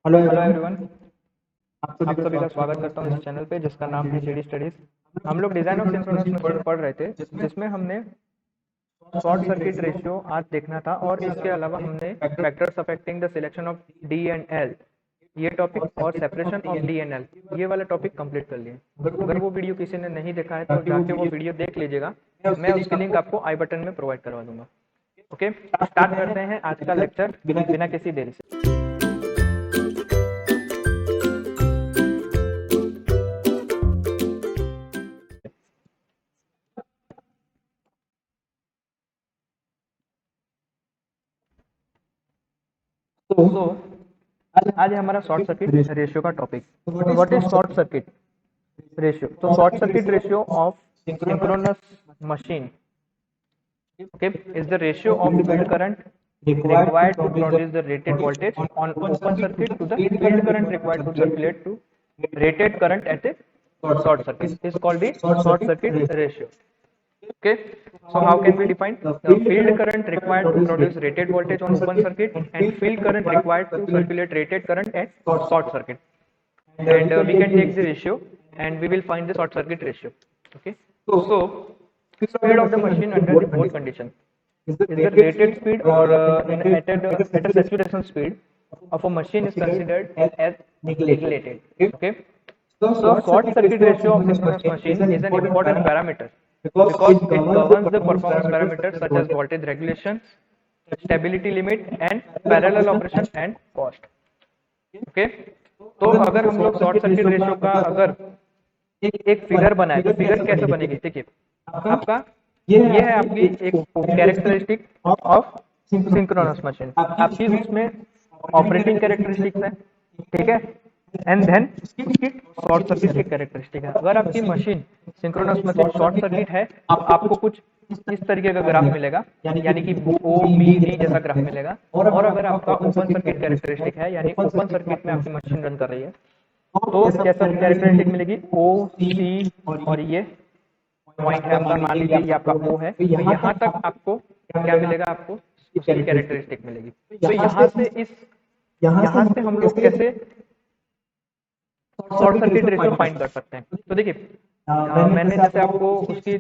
Hello hello everyone. Everyone. आप सभी आप का सभी का स्वागत स्वागत करता हूँ इस करता हूँ इस चैनल चैनल पे जिसका नाम नाम है है जेडी जेडी स्टडीज। स्टडीज। हम लोग डिज़ाइन ऑफ सिंक्रोनस मशीन पढ़ रहे थे, जिसमें जिसमें हमने short short circuit circuit ratio ratio आज देखना था और इसके अलावा हमने factor factors affecting the selection of D and L ये और टॉपिक और separation separation of D of N D and L ये वाला टॉपिक कंप्लीट कर लिए। अगर वो अगर वो वीडियो वीडियो किसी ने नहीं देखा है तो ताकि वो जाके वो वीडियो वीडियो देख लीजिएगा। मैं मैं उसके लिंक उसकी लिंक आपको आपको आई बटन में प्रोवाइड करवा दूंगा। ओके, स्टार्ट स्टार्ट करते करते हैं हैं आज का लेक्चर बिना बिना किसी किसी देरी से। तो सो आज आज है हमारा शॉर्ट सर्किट रेशियो रेशियो का topic. What is what is short short circuit circuit ratio? तो short short circuit circuit ratio ratio of synchronous synchronous machine, okay, is the ratio of of field field current current required to required to produce the produce the rated voltage on open open circuit to circuit the to the field field current current required required to to circulate circulate to rated current at a short short circuit circuit इस is called the short short circuit circuit ratio ratio. Okay, so how how can we can we define define the the field field current current required required to to produce produce rated voltage open on open circuit circuit and and field field current current required required to to circulate circulate rated current at short short circuit? And And we can we take can the take the ratio ratio and we will find the short circuit ratio. Okay, तो so speed speed of the of the machine machine under the under the both both condition condition is the is the rated rated speed speed or or at at a a saturation speed of a machine is considered considered as as neglected. neglected. Okay? Okay, So so short short circuit circuit ratio of ratio of synchronous synchronous machine is machine an is an important important parameter parameter because because it it governs governs the the performance parameters parameters such as such as voltage, voltage regulation, stability, stability limit and parallel parallel operation operation and and cost. Okay, तो अगर अगर हमको हम short लोग short circuit circuit ratio का ratio का अगर एक फिगर बनाए तो फिगर कैसे बनेगी? देखिए, आपका आपका ये है ये है आपकी आपकी एक characteristic characteristic of of synchronous synchronous machine. आपकी आपकी उसमें उसमें ऑपरेटिंग ऑपरेटिंग कैरेक्टरिस्टिक्स कैरेक्टरिस्टिक्स है, है ठीक है, एंड एंड देन उसकी उसकी शॉर्ट शॉर्ट सर्किट सर्किट की कैरेक्टरिस्टिक कैरेक्टरिस्टिक है। अगर अगर आपकी आपकी machine machine synchronous synchronous machine short short circuit है सर्किट है तो आपको आपको कुछ कुछ इस तरीके का ग्राफ मिलेगा, यानी कि O O B B D D जैसा जैसा ग्राफ ग्राफ मिलेगा मिलेगा। और और अगर अगर आपका आपका open open circuit circuit characteristic है कैरेक्टरिस्टिक है, यानी ओपन ओपन सर्किट में सर्किट में आपकी आपकी मशीन मशीन रन कर रही है, तो तो कैसा कैसा कैरेक्टरिस्टिक कैरेक्टरिस्टिक मिलेगी मिलेगी? ओ ओ सी सी और और ये पॉइंट पॉइंट है आपका आपका, मान लीजिए ये आपका O ओ है, तो तो यहाँ यहाँ तक तक आपको आपको क्या क्या मिलेगा मिलेगा? आपको ये उसकी कैरेक्टरिस्टिक कैरेक्टरिस्टिक मिलेगी। तो तो यहाँ से इस यहाँ से हम लोग कैसे short circuit circuit ratio ratio find कर फाइंड कर सकते सकते हैं? तो देखिए, हैं मैंने मैंने जैसे जैसे आपको आपको उसकी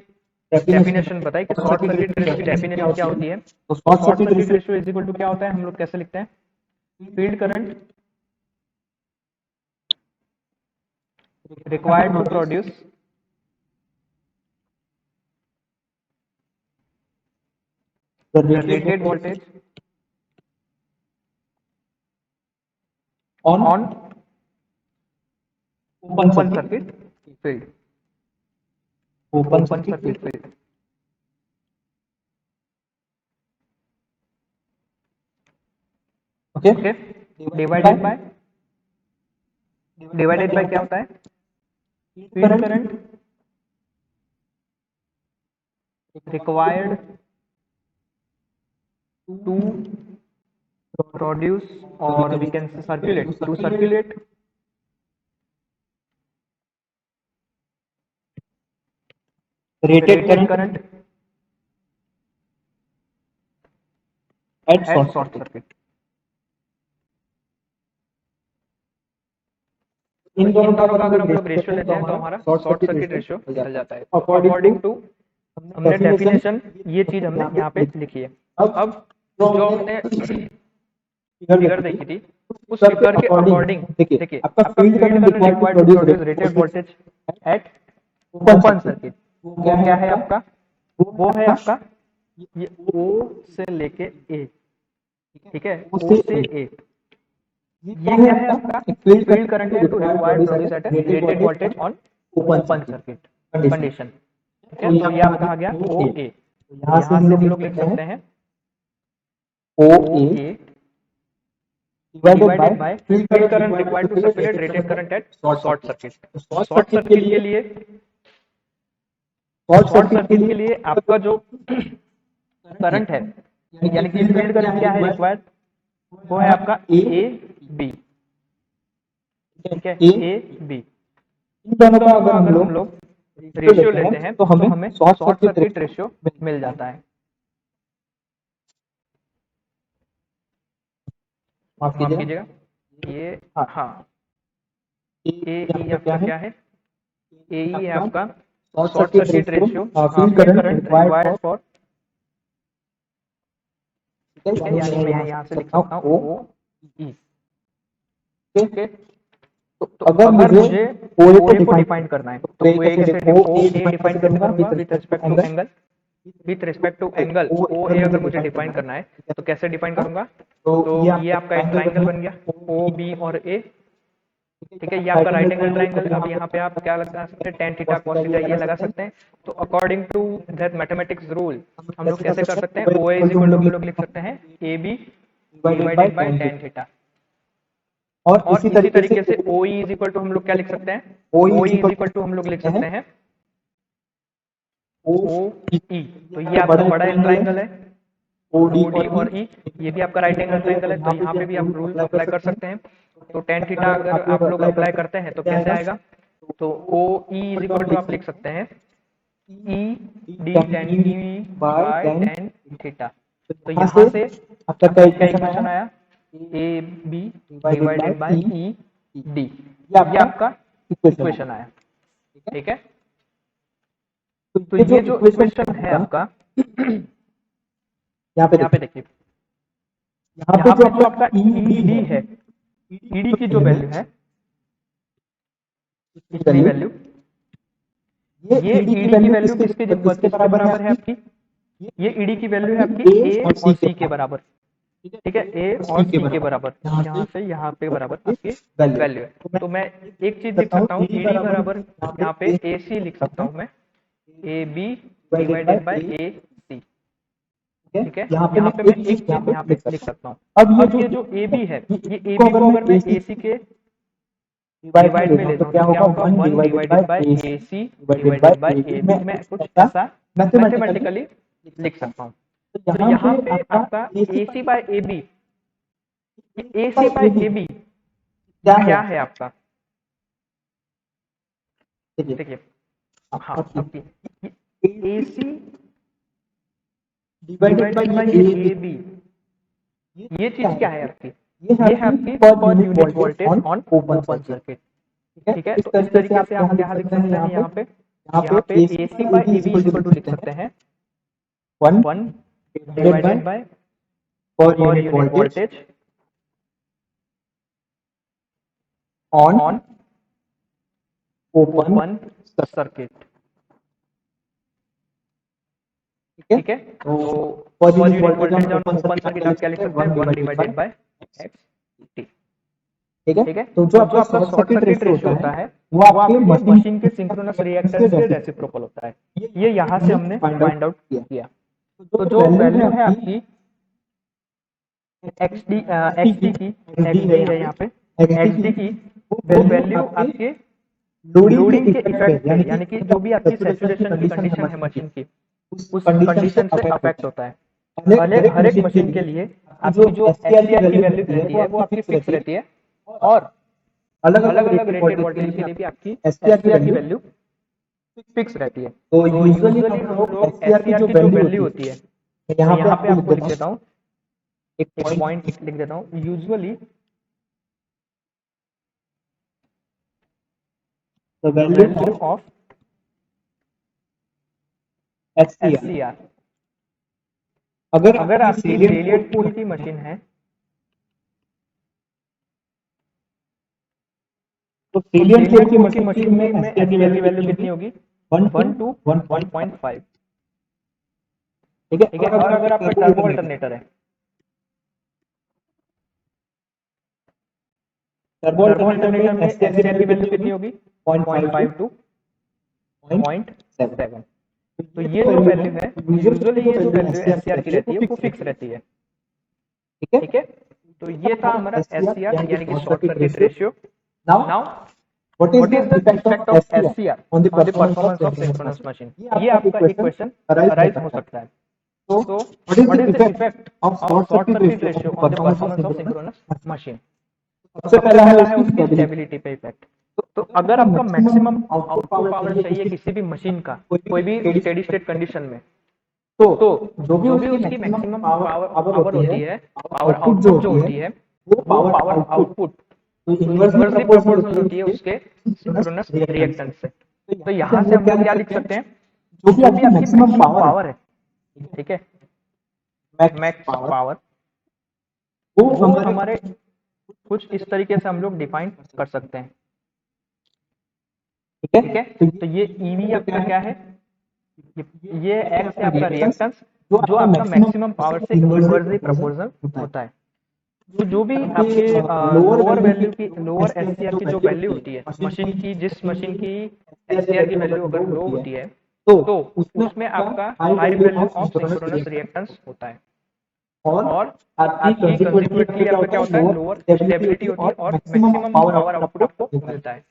उसकी डेफिनेशन डेफिनेशन बताई कि short short circuit circuit ratio की रेशियो की डेफिनेशन क्या डेफिनेशन क्या होती है होती है? तो तो short short circuit circuit ratio ratio is equal to क्या होता है? हम लोग कैसे लिखते हैं? Field current required to produce the the rated rated voltage voltage on on open open circuit circuit field. Open open circuit circuit field, okay okay, divided divided क्या by होता क्या है होता है? Field current current required to produce, or we can say circulate, to circulate rated rated current current at at short short circuit circuit। तो इन दोनों इन का दोनों अगर का हम अगर लोग हम रेशियो लोग करते रेशियो हैं तो लेते हैं तो हमारा हमारा short short circuit circuit ratio ratio हो निकल जाता है जाता है। तो तो अकॉर्डिंग टू हमने हमने डेफिनेशन डेफिनेशन ये चीज हमने यहाँ पे लिखी है। अब अब जो जो हमने हमने फिगर फिगर देखी थी देखी थी उस फिगर के फिगर के अकॉर्डिंग अकॉर्डिंग देखिए देखिए, आपका आपका field field current current required to required to produce produce rated rated voltage voltage at open open circuit circuit, वो वो क्या क्या है है आपका आपका? वो वो है है आपका आपका ये ओ से लेके ए, ठीक है, ओ ओ से से ए ए। ये ये क्या है क्या है आपका आपका? एक field field current current to है to required required produce produce at at a rated rated voltage voltage on open open circuit circuit condition condition. ठीक तो है, ये तो ये आपका आ आपका आ गया गया ओ ओ ए। ए तो यहाँ से हम लोग लिख सकते हैं O O A A divided by divided by field field current current required to required to circulate circulate rated rated current current at at short short circuit circuit. तो तो शॉर्ट सर्किट के लिए शॉर्ट शॉर्ट सर्किट सर्किट के लिए आपका जो current है, यानी यानी कि कि फील्ड फील्ड करंट क्या करंट है क्या है रिक्वायर्ड रिक्वायर्ड? वो है हमारा आपका ए ए बी, ठीक है, ए ए बी। इन इन दोनों का दोनों का अगर अगर हम हम लोग लोग रेशियो लेते हैं तो तो हमें हमें short short circuit circuit ratio ratio मिल जाता है। माफ माफ कीजिएगा कीजिएगा, ये हाँ। हाँ ए ए यहाँ ई पे आपका क्या है? ए ई है आपका short short circuit ratio field field current current required required for, for, ठीक है, यानी मैं यहाँ से लिख सकता हूँ ओ ई। ओके, तो अगर मुझे ओ ओ ए को डिफाइन करना है तो ओ ए कैसे ओ ए डिफाइन कैसे करूंगा? With respect to angle, with respect to angle O A अगर मुझे डिफाइन करना है तो कैसे डिफाइन करूंगा? तो ये आपका एक ट्राइंगल बन गया ओ बी और ए, ठीक है, ये आपका राइट एंगल ट्राइंगल। अब यहाँ पे आप क्या लगा सकते हैं? टेन थीटा कॉस थीटा ये लगा सकते हैं। तो according to that mathematics rule हम लोग कैसे कर सकते हैं? O A is equal to हम लोग लिख सकते हैं A B divided by tan theta. और इसी तरीके से O E is equal to हम लोग क्या लिख सकते हैं? O E is equal to हम लोग लिख सकते हैं ओ ई। तो ये आपका बड़ा ट्राइंगल है ओ डी और ई, ये भी आपका राइट एंगल ट्राइंगल है। तो यहाँ पे भी आप रूल अप्लाई कर सकते हैं। तो टेन थीटा अगर आप लोग अप्लाई करते हैं तो कैसे आएगा? तो O E is equal to आप लिख सकते हैं E D tan E by tan theta. तो यहाँ से आपका क्या इक्वेशन आया? A B divided by E D, ये आपका इक्वेशन आया, ठीक है। तो ये जो इक्वेशन है आपका यहाँ पे देखिए, यहाँ यहाँ पे पे जो आपका ईडी है, ईडी की जो वैल्यू है, इतनी वैल्यू, ये ईडी की वैल्यू किसके बराबर है आपकी? ये ईडी की वैल्यू है आपकी ए और सी के बराबर, ठीक है, ए और सी के बराबर, यहाँ से यहाँ पे बराबर आपकी वैल्यू है। तो मैं एक चीज लिख सकता हूँ, ईडी बराबर यहाँ पे ए सी लिख सकता हूँ मैं, ए बी डिवाइडेड बाय ए सी, ठीक है। यहाँ पे मैं एक चीज यहाँ पे लिख सकता हूँ। अब ये जो ए बी है, ये ए बी को अगर मैं ए सी के डिवाइड में ले जाऊँ तो क्या होगा? 1 divided by A C divided by A B. मैं कुछ ऐसा मैथमेटिकली लिख सकता हूँ। तो यहाँ पे आपका A C by A B, A C by A B क्या है आपका? देखिए, हाँ, A C divided by A B, ये चीज क्या है आपकी? ये है आपकी per unit voltage on open circuit, ठीक है। तो इस तरीके से आप क्या लिख सकते हैं? यहाँ पे A C by A B equal to लिख सकते हैं 1 divided by per unit voltage on open circuit, ठीक है। तो per unit voltage on open circuit आप क्या लिख सकते हैं? 1 डिवाइडेड बाय एक्स टी, ठीक है। तो जो आपका शॉर्ट सर्किट रेशियो होता है वो आपके मशीन के सिंक्रोनस रिएक्टेंस के रेसिप्रोकल होता है। ये यहाँ से हमने फाइंड आउट किया। तो जो वैल्यू है आपकी एक्सडी एक्सडी की, एक्सडी है यहाँ पे, एक्सडी की वो वैल्यू आपके लोडिंग के इफेक्ट पे, यानी कि जो भी आपकी सैचुरेशन की कंडीशन है मशीन की, उस कंडीशन से अफेक्ट होता है। हर एक मशीन के लिए आपकी जो एससीआर की वैल्यू रहती है वो आपकी फिक्स रहती है, और अलग अलग रेटेड वोल्टेज के लिए भी आपकी एससीआर की वैल्यू फिक्स रहती है। तो यूजुअली हम लोग एससीआर की जो वैल्यू होती है, यहाँ पे आपको लिख देता हूँ, एक पॉइंट लिख देता हूँ। Usually the value of SCR, अगर आपकी सेलिएंट पोल की मशीन है तो सेलिएंट पोल की मशीन में एससीआर की वैल्यू कितनी होगी? 1 to 1.5, ठीक है। और अगर आपका टर्बो अल्टरनेटर है, टर्बो अल्टरनेटर में एससीआर की वैल्यू कितनी होगी? 0.5 to 0.7। तो ये जो वैल्यू है, यूजुअली ये जो वैल्यू एससीआर की रहती है वो फिक्स रहती है, ठीक है। तो ये था हमारा एससीआर यानी कि short circuit ratio. Now what is the effect of SCR on the performance of synchronous machine? ये आपका एक क्वेश्चन अराइज हो सकता है। तो what is the effect of short circuit ratio on the performance of synchronous machine? सबसे पहला है उसकी स्टेबिलिटी पे इफेक्ट। तो अगर आपका मैक्सिमम आउटपुट पावर चाहिए किसी भी मशीन का कोई भी स्टेडी स्टेट कंडीशन में, तो जो भी उसकी मैक्सिमम पावर होती है, पावर आउटपुट जो होती है, वो पावर आउटपुट तो इन्वर्सली प्रोपोर्शनल होती है उसके सिंक्रोनस रिएक्टेंस से। तो यहाँ से हम लोग क्या लिख सकते हैं, जो भी आपकी मैक्सिमम पावर है, ठीक है, मैक्स पावर, वो हमारे कुछ इस तरीके से हम लोग डिफाइन कर सकते हैं, ठीक है। तो ये ईवी आपका क्या है, ये एक्स है आपका रिएक्टेंस, जो आपका मैक्सिमम पावर से इन्वर्सली प्रोपोर्शनल होता है। तो जो भी आपके लोअर वैल्यू की, लोअर एससीआर की जो वैल्यू होती है मशीन की, जिस मशीन की एससीआर की वैल्यू अगर लो होती है तो उसमें आपका high value of synchronous reactance होता है, और आपकी कंसिक्वेंटली आपका क्या होता है, लोअर स्टेबिलिटी होती है और मैक्सिमम पावर आउटपुट आपको मिलता है,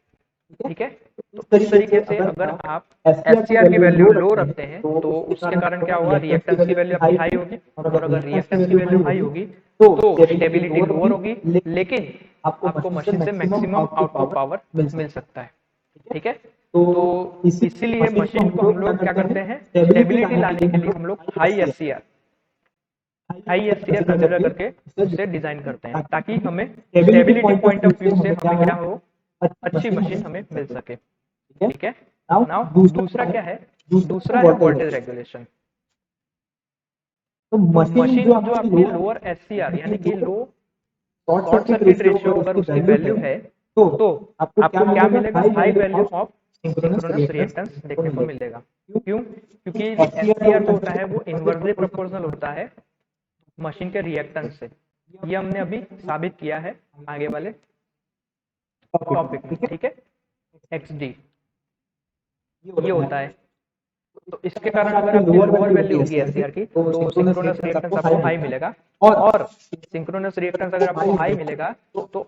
ठीक है। तो इस तरीके से अगर आप एससीआर की वैल्यू लो रखते हैं तो उसके कारण क्या होगा, रिएक्टेंस की वैल्यू आपकी हाई होगी, और अगर रिएक्टेंस की वैल्यू हाई होगी तो स्टेबिलिटी लोअर होगी, लेकिन आपको मशीन से मैक्सिमम आउटपुट पावर मिल सकता है, ठीक है। तो इसीलिए मशीन को हम लोग क्या करते हैं, स्टेबिलिटी लाने के लिए हम लोग हाई एससीआर कंसिडर करके उसे डिजाइन करते हैं, ताकि हमें स्टेबिलिटी पॉइंट ऑफ व्यू से हमें क्या हो, अच्छी मशीन हमें मिल सके, ठीक है। नाउ दूसरा क्या है, दूसरा है वोल्टेज रेगुलेशन। तो मशीन जो आपकी लोअर एससीआर यानी कि लो शॉर्ट सर्किट रेशियो अगर उसकी वैल्यू है तो आपको क्या मिलेगा, high value of synchronous reactance देखने को मिलेगा। क्यों? क्योंकि एससीआर जो होता है वो इनवर्सली प्रोपोर्शनल होता है मशीन के रिएक्टेंस से। ये हमने अभी साबित किया है आगे वाले टॉपिक में, ठीक है। XD ये होता है। तो इसके कारण अगर आपकी लोअर वैल्यू होगी एससीआर की तो सिंक्रोनस रिएक्टेंस आपको हाई मिलेगा, और सिंक्रोनस रिएक्टेंस अगर आपको हाई मिलेगा तो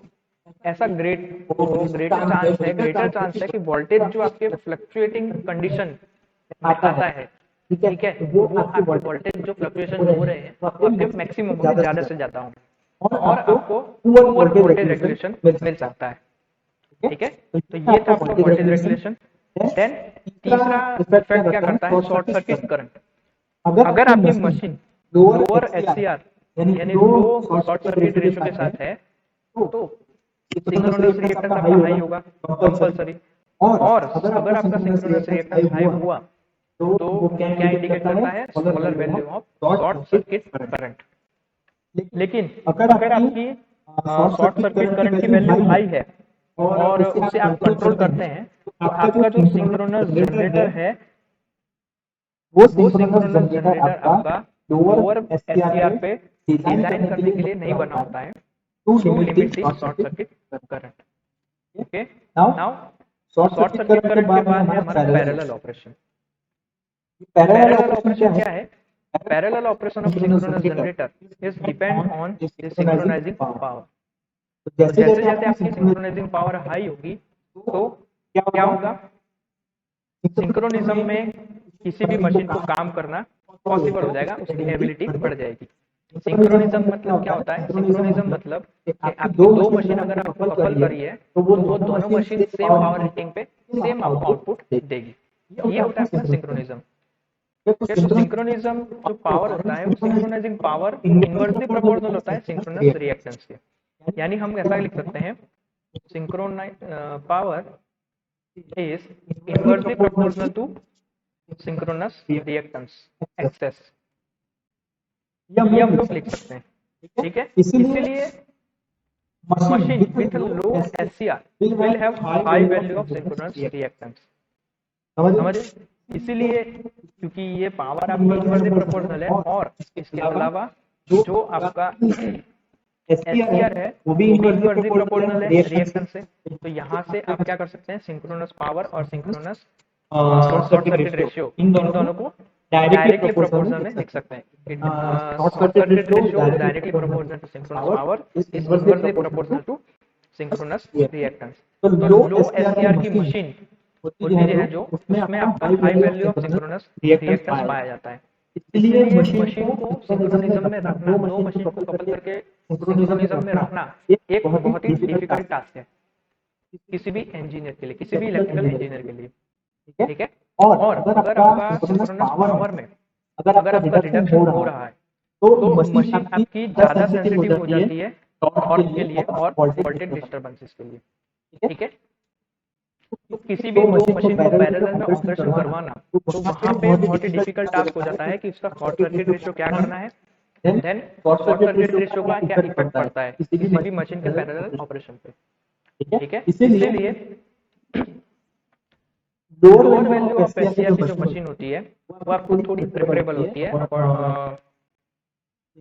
ऐसा ग्रेटर चांस है कि वोल्टेज जो आपके फ्लक्चुएटिंग कंडीशन में आता है, ठीक है, वो आपके वोल्टेज जो फ्लक्चुएशन हो रहे हैं वो आपके मैक्सिमम होंगे, ज्यादा से ज्यादा होंगे, और आपको पुअर वोल्टेज रेगुलेशन मिल सकता है, ठीक है। तो ये था आपका वोल्टेज रेगुलेशन। देन तीसरा इफेक्ट क्या करता है, शॉर्ट सर्किट करंट। अगर आपकी मशीन लोअर एचसीआर यानी लो शॉर्ट सर्किट रेशियो के साथ है तो सिंक्रोनस रिएक्टेंस आपका हाई होगा कंपलसरी, और अगर आपका सिंक्रोनस रिएक्टेंस हाई हुआ तो वो क्या इंडिकेट करता है, smaller value of short circuit current. लेकिन अगर आपकी शॉर्ट सर्किट करंट की वैल्यू हाई है और उसे आप कंट्रोल करते हैं तो आपका जो सिंक्रोनस जनरेटर है वो सिंक्रोनस जनरेटर आपका लोअर एससीआर पे डिजाइन करने के लिए नहीं बना होता है to limit the short circuit current, okay. Now short circuit current के बाद है हमारा पैरेलल ऑपरेशन। पैरेलल ऑपरेशन क्या है, parallel operation of synchronous generator is depend on the synchronising power. तो जैसे जैसे आपकी सिंक्रोनाइजिंग पावर हाई होगी तो क्या होगा, सिंक्रोनिज्म में किसी भी मशीन को काम करना पॉसिबल हो जाएगा, उसकी एबिलिटी बढ़ जाएगी। सिंक्रोनिज्म मतलब क्या होता है, सिंक्रोनिज्म मतलब कि आपकी दो मशीन अगर आपको कपल करी है तो वो दोनों मशीन सेम पावर रेटिंग पे सेम आपको आउटपुट देगी, ये होता है अपना सिंक्रोनिज्म। तो सिंक्रोनिज्म जो पावर होता है वो सिंक्रोनाइजिंग पावर इनवर्सली प्रोपोर्शनल होता है सिंक्रोनस रिएक्टेंस के, यानी हम ऐसा लिख सकते हैं, synchronise power is inversely proportional to synchronous reactance XS, ये हम लोग लिख सकते हैं, ठीक है। इसीलिए machine with low SCR will have high value of synchronous reactance, समझे। इसीलिए क्योंकि ये पावर आपकी इनवर्सली प्रोपोर्शनल है, और इसके अलावा जो आपका एससीआर है वो भी इनवर्सली प्रोपोर्शनल है रिएक्टेंस से। तो यहाँ से आप क्या कर सकते हैं, सिंक्रोनस पावर और सिंक्रोनस शॉर्ट सर्किट रेशियो इन दोनों को डायरेक्टली प्रोपोर्शनल में लिख सकते हैं। Short circuit ratio directly proportional to synchronous power is inversely proportional to synchronous reactance. तो लो एससीआर की मशीन होती है जो, उसमें आपका high value of synchronous reactance पाया जाता है। इसलिए मशीन को सिंक्रोनिज्म में रखना, दो मशीन को कपल करके सिंक्रोनिज्म में रखना एक बहुत ही डिफिकल्ट टास्क है किसी भी इंजीनियर के लिए, किसी भी इलेक्ट्रिकल इंजीनियर के लिए, ठीक है। और अगर आपका सिंक्रोनस पावर में अगर आपका रिडक्शन हो रहा है तो मशीन आपकी ज्यादा सेंसिटिव हो जाती है टॉर्क के लिए और वोल्टेज डिस्टर्बेंसेस के लिए, ठीक है। तो किसी भी दो मशीन को पैरेलल में ऑपरेशन करवाना, तो वहां पे बहुत ही डिफिकल्ट टास्क हो जाता है कि उसका शॉर्ट सर्किट रेशियो क्या करना है, देन शॉर्ट सर्किट रेशियो का क्या इफेक्ट पड़ता है किसी भी मशीन के पैरेलल ऑपरेशन पे, ठीक है। इसीलिए लोअर वैल्यू ऑफ एससीआर की जो मशीन होती है वो आपको थोड़ी प्रेफरेबल होती है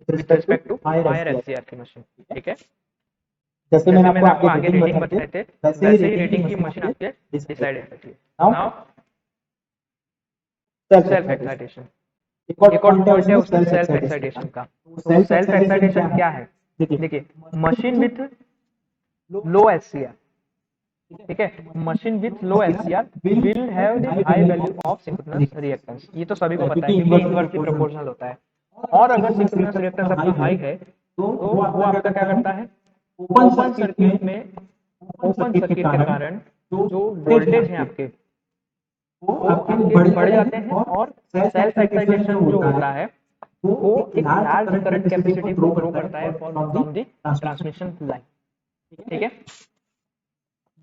with respect to higher SCR की मशीन, ठीक है। जैसे जैसे मैंने आपको आगे रेटिंग बताए थे, वैसे वैसे ही ही रेटिंग रेटिंग की की मशीन मशीन आपके आपके डिसाइड डिसाइड करती है। Now now self self excitation, excitation, एक और एक और पॉइंट है पॉइंट है उसमें उसमें सेल्फ सेल्फ एक्साइटेशन का। एक्साइटेशन का। तो तो सेल्फ सेल्फ एक्साइटेशन एक्साइटेशन क्या है, देखिए देखिए मशीन विथ लो एससीआर, ठीक है, machine with low SCR will have the high value of synchronous reactance. ये तो सभी को पता है क्योंकि इनवर्सली प्रोपोर्शनल होता है। और अगर सिंक्रोनस रिएक्टेंस आपका हाई है तो वो आपका क्या करता है, ओपन सर्किट के कारण जो वोल्टेज है आपके वो आपके बढ़ जाते हैं और सेल्फ एक्साइटेशन जो होता है वो एक लार्ज करंट कैपेसिटी को फ्लो करता है फ्रॉम द ट्रांसमिशन लाइन, ठीक है।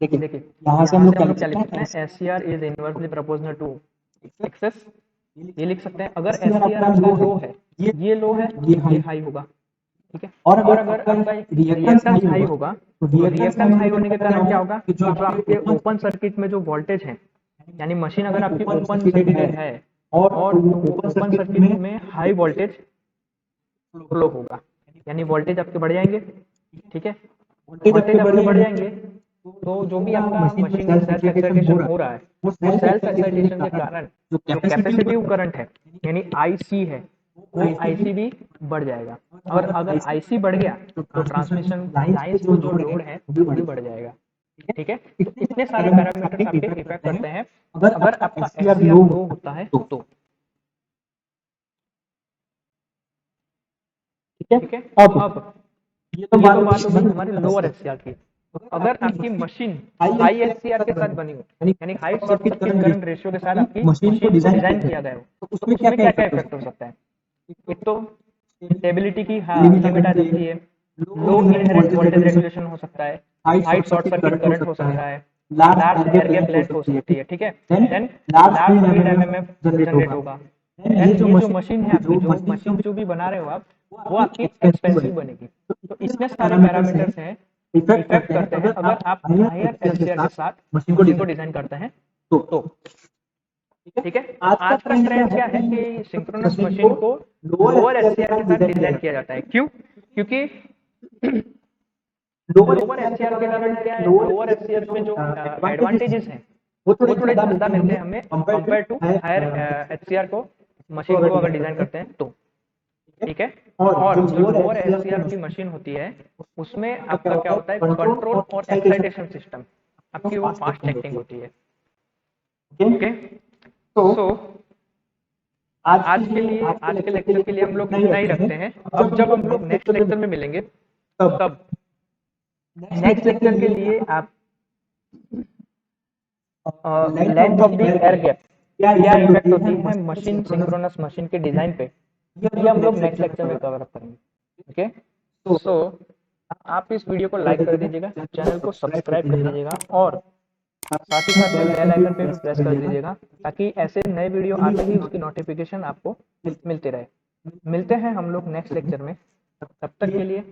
देखिए यहाँ से हम लोग क्या लिख सकते हैं, हैं, SCR is inversely proportional to excess, ये लिख सकते हैं। अगर SCR एससीआर आपका आपका लो है, ये लो है, ये ये हाई होगा, ठीक है। और और अगर अगर आपका रिएक्टेंस रिएक्टेंस हाई होगा तो तो रिएक्टेंस रिएक्टेंस हाई होने के कारण क्या होगा कि कि जो आपके ओपन सर्किट में जो वोल्टेज है, यानी मशीन अगर आपकी ओपन सर्किटेड है और तो ओपन सर्किट में हाई वोल्टेज फ्लो होगा, यानी वोल्टेज आपके बढ़ जाएंगे, ठीक है। वोल्टेज आपके बढ़ जाएंगे तो जो भी आपका मशीन में सेल्फ एक्साइटेशन हो रहा है वो सेल्फ एक्साइटेशन के कारण जो कैपेसिटिव करंट है यानी आईसी है वो आईसी भी बढ़ जाएगा। और अगर आईसी बढ़ गया तो ट्रांसमिशन लाइंस को जो लोड है वो भी बढ़ जाएगा, ठीक है। तो इतने सारे पैरामीटर्स आपके इफेक्ट करते हैं अगर आपका एससीआर लो होता है तो, ठीक है। अब ये तो बात हो गई हमारी लोअर एससीआर की। अगर आपकी मशीन हाई एससीआर के साथ बनी हो यानी high short circuit current ratio के साथ आपकी मशीन को डिजाइन किया गया हो तो उसमें क्या क्या इफेक्ट हो सकता है। एक तो स्टेबिलिटी की लिमिट आ सकती है, लो इनहेरेंट वोल्टेज रेगुलेशन हो सकता है, हाई शॉर्ट सर्किट करंट हो सकता है, लार्ज एयर गैप लेंथ हो सकती है, ठीक है। Then large field MMF generate होगा। देन ये जो मशीन है आपकी, जो मशीन जो भी बना रहे हो आप, वो आपकी एक्सपेंसिव बनेगी। तो इतने सारे पैरामीटर्स हैं इफेक्ट करते हैं अगर आप हायर एससीआर के साथ मशीन को डिजाइन करते हैं तो, ठीक है। आज का ट्रेंड क्या है कि सिंक्रोनस मशीन को लोअर एससीआर के साथ डिजाइन किया जाता है। क्यों? क्योंकि लोअर एससीआर के कारण क्या है, लोअर एससीआर में जो एडवांटेजेस हैं वो थोड़े ज्यादा मिलते हैं हमें कंपेयर टू हायर एचसीआर को मशीन को अगर डिजाइन करते हैं तो, ठीक है। और जो लोअर एचसीआर की मशीन होती है उसमें आपका क्या होता है, कंट्रोल और एक्साइटेशन सिस्टम आपकी वो फास्ट एक्टिंग होती है, ओके। सो आज के लेक्चर के लिए हम लोग इतना ही रखते हैं। अब जब हम लोग नेक्स्ट लेक्चर में मिलेंगे तब नेक्स्ट लेक्चर के लिए आप length of the air gap क्या इफेक्ट होती है मशीन सिंक्रोनस मशीन के डिजाइन पे, ये हम लोग नेक्स्ट लेक्चर में कवर अप करेंगे, ओके। सो आप इस वीडियो को लाइक कर दीजिएगा, चैनल को सब्सक्राइब कर दीजिएगा और साथ ही साथ में बेल आइकन पे भी प्रेस कर दीजिएगा ताकि ऐसे नए वीडियो आते ही उसकी नोटिफिकेशन आपको मिलते रहे। मिलते हैं हम लोग नेक्स्ट लेक्चर में, तब तक के लिए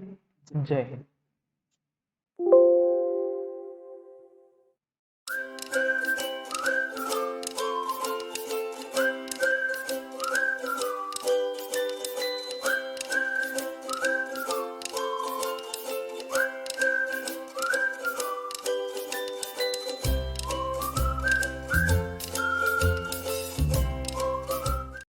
जय हिंद।